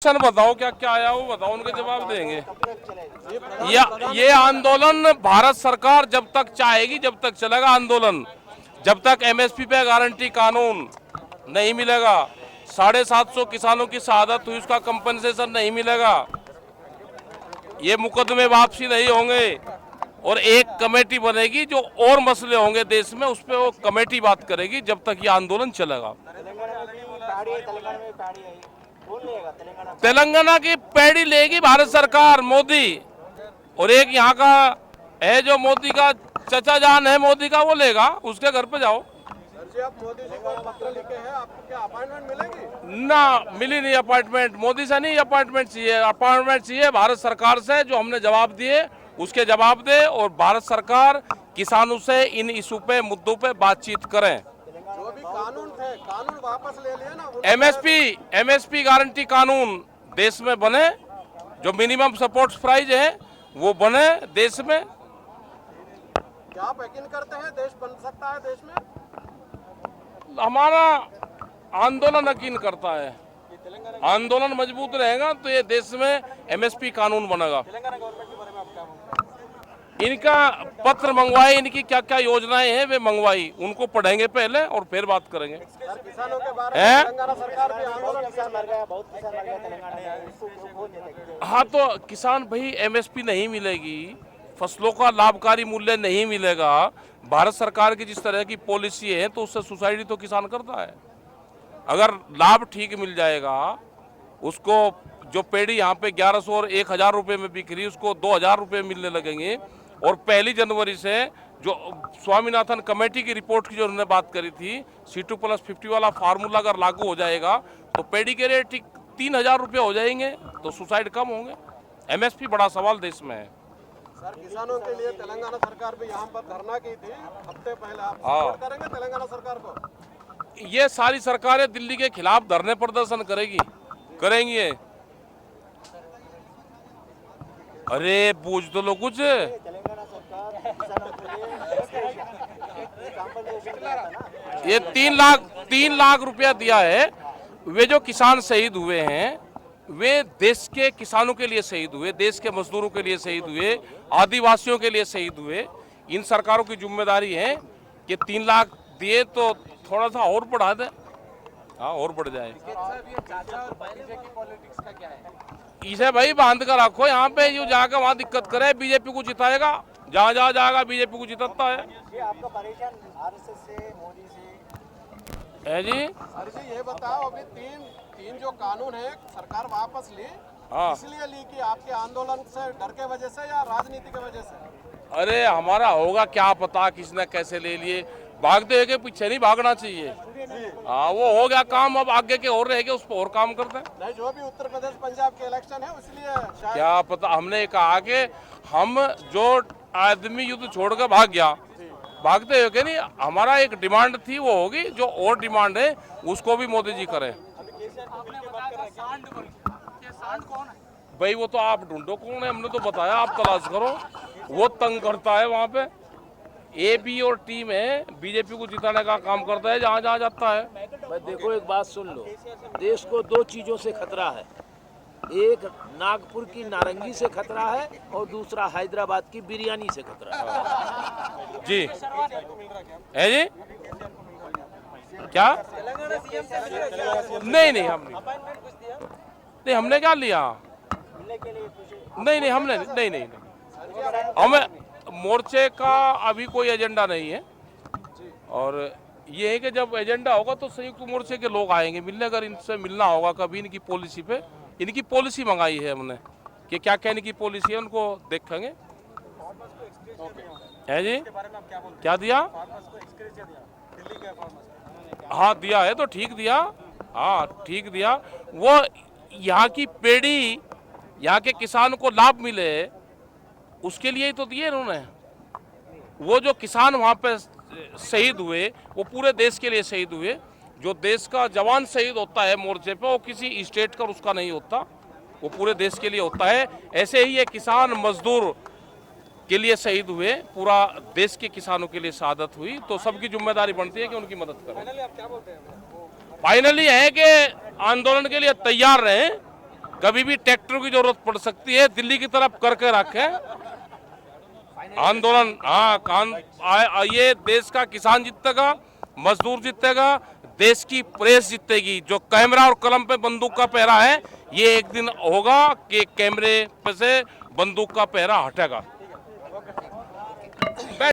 बताओ क्या क्या आया वो बताओ, उनके जवाब देंगे। ये आंदोलन भारत सरकार जब तक चाहेगी जब तक चलेगा आंदोलन, जब तक एमएसपी पे गारंटी कानून नहीं मिलेगा, 750 किसानों की शहादत हुई, उसका कंपनसेशन नहीं मिलेगा, ये मुकदमे वापसी नहीं होंगे और एक कमेटी बनेगी जो और मसले होंगे देश में, उस पर वो कमेटी बात करेगी, जब तक ये आंदोलन चलेगा। तेलंगाना की पैड़ी लेगी भारत सरकार, मोदी, और एक यहाँ का है जो मोदी का चचा जान है, मोदी का, वो लेगा, उसके घर पे जाओ। जी, आप मोदी जी को पत्र लिखे हैं, आपको क्या अपॉइंटमेंट मिलेगी? ना, मिली नहीं अपॉइंटमेंट, मोदी से नहीं अपॉइंटमेंट चाहिए, अपॉइंटमेंट चाहिए भारत सरकार से, जो हमने जवाब दिए उसके जवाब दे, और भारत सरकार किसानों से इन इशू पे, मुद्दों पे बातचीत करें। जो भी कानून थे, कानून वापस ले लिए ना। एमएसपी गारंटी कानून देश में बने, जो मिनिमम सपोर्ट प्राइस है वो बने देश में। क्या आप यकीन करते हैं देश बन सकता है? देश में हमारा आंदोलन यकीन करता है, आंदोलन मजबूत रहेगा तो ये देश में एमएसपी कानून बनेगा। इनका पत्र मंगवाए, इनकी क्या क्या योजनाएं हैं वे मंगवाई, उनको पढ़ेंगे पहले और फिर बात करेंगे। किसानों के बारे में तेलंगाना सरकार भी आंदोलन, किसान मर गया, बहुत किसान मर गया तेलंगाना। हाँ, तो किसान भाई, एमएसपी नहीं मिलेगी, फसलों का लाभकारी मूल्य नहीं मिलेगा, भारत सरकार की जिस तरह की पॉलिसी है तो उससे सुसाइडी तो किसान करता है। अगर लाभ ठीक मिल जाएगा, उसको जो पेड़ी यहाँ पे 1100 और 1000 रुपये में बिक रही, उसको 2000 रुपये मिलने लगेंगे, और 1 जनवरी से जो स्वामीनाथन कमेटी की रिपोर्ट की जो उन्होंने बात करी थी, C2+50 वाला फार्मूला अगर लागू हो जाएगा तो पेड़ी के रेट ठीक 3000 रुपये हो जाएंगे, तो सुसाइड कम होंगे। एमएसपी बड़ा सवाल देश में है। सर, किसानों के लिए तेलंगाना सरकार भी यहाँ पर धरना की थी हफ्ते पहले, आप सपोर्ट करेंगे तेलंगाना सरकार को? ये सारी सरकारें दिल्ली के खिलाफ धरने प्रदर्शन करेंगी। अरे पूछ तो लो कुछ। ये 3 लाख रुपया दिया है। वे जो किसान शहीद हुए हैं वे देश के किसानों के लिए शहीद हुए, देश के मजदूरों के लिए शहीद हुए, आदिवासियों के लिए शहीद हुए। इन सरकारों की जिम्मेदारी है कि 3 लाख दिए तो थोड़ा सा और बढ़ा दे, हाँ और बढ़ जाए। इसे भाई बांध कर रखो, यहाँ पे जो जाकर वहाँ दिक्कत करे, बीजेपी को जिताएगा, जहाँ जहाँ जाएगा बीजेपी को जिताता है। आपका परेशान आरएसएस से, मोदी से है जी। सर जी, ये बताओ, अभी तीन जो कानून है सरकार वापस ली, हाँ, इसलिए ली कि आपके आंदोलन से डर के वजह से या राजनीति के वजह से? अरे हमारा होगा क्या पता किसने कैसे ले लिए, भागते हुए के पीछे नहीं भागना चाहिए। हाँ, वो हो गया काम, अब आगे के और रह गए, उस पर और काम करते हैं। नहीं, जो भी उत्तर प्रदेश पंजाब के इलेक्शन है इसलिए शायद। क्या पता, हमने कहा कि हम जो आदमी युद्ध छोड़कर भाग गया, भागते हुए के नहीं, हमारा एक डिमांड थी वो होगी, जो और डिमांड है उसको भी मोदी जी करें। भाई वो तो आप ढूंढो कौन है, हमने तो बताया, आप तलाश करो। वो तंग करता है वहाँ पे, ए बी और टीम है, बीजेपी को जिताने का काम करता है जहाँ जहाँ जाता है। भाई देखो, एक बात सुन लो, देश को 2 चीजों से खतरा है, एक नागपुर की नारंगी से खतरा है और दूसरा हैदराबाद की बिरयानी से खतरा है। जी है जी। क्या? नहीं, हमने क्या लिया? नहीं, हमने नहीं, हमें मोर्चे का अभी कोई एजेंडा नहीं है, और ये है कि जब एजेंडा होगा तो संयुक्त मोर्चे के लोग आएंगे मिलने, अगर इनसे मिलना होगा कभी इनकी पॉलिसी पे, इनकी पॉलिसी मंगाई है हमने कि क्या क्या इनकी पॉलिसी है, उनको देखेंगे। है जी। क्या दिया? हाँ दिया है, तो ठीक दिया, हाँ ठीक दिया। वो यहाँ की पेड़ी, यहाँ के किसान को लाभ मिले उसके लिए ही तो दिए इन्होंने। वो जो किसान वहाँ पे शहीद हुए वो पूरे देश के लिए शहीद हुए। जो देश का जवान शहीद होता है मोर्चे पे, वो किसी स्टेट का उसका नहीं होता, वो पूरे देश के लिए होता है। ऐसे ही ये किसान मजदूर के लिए शहीद हुए, पूरा देश के किसानों के लिए शहादत हुई, तो सबकी जिम्मेदारी बनती है कि उनकी मदद करें। फाइनली है कि आंदोलन के लिए तैयार रहें, कभी भी ट्रैक्टर की जरूरत पड़ सकती है, दिल्ली की तरफ करके रखे आंदोलन। हाँ, ये देश का किसान जीतेगा, मजदूर जीतेगा, देश की प्रेस जीतेगी। जो कैमरा और कलम पे बंदूक का पहरा है, ये एक दिन होगा कि कैमरे पे से बंदूक का पहरा हटेगा।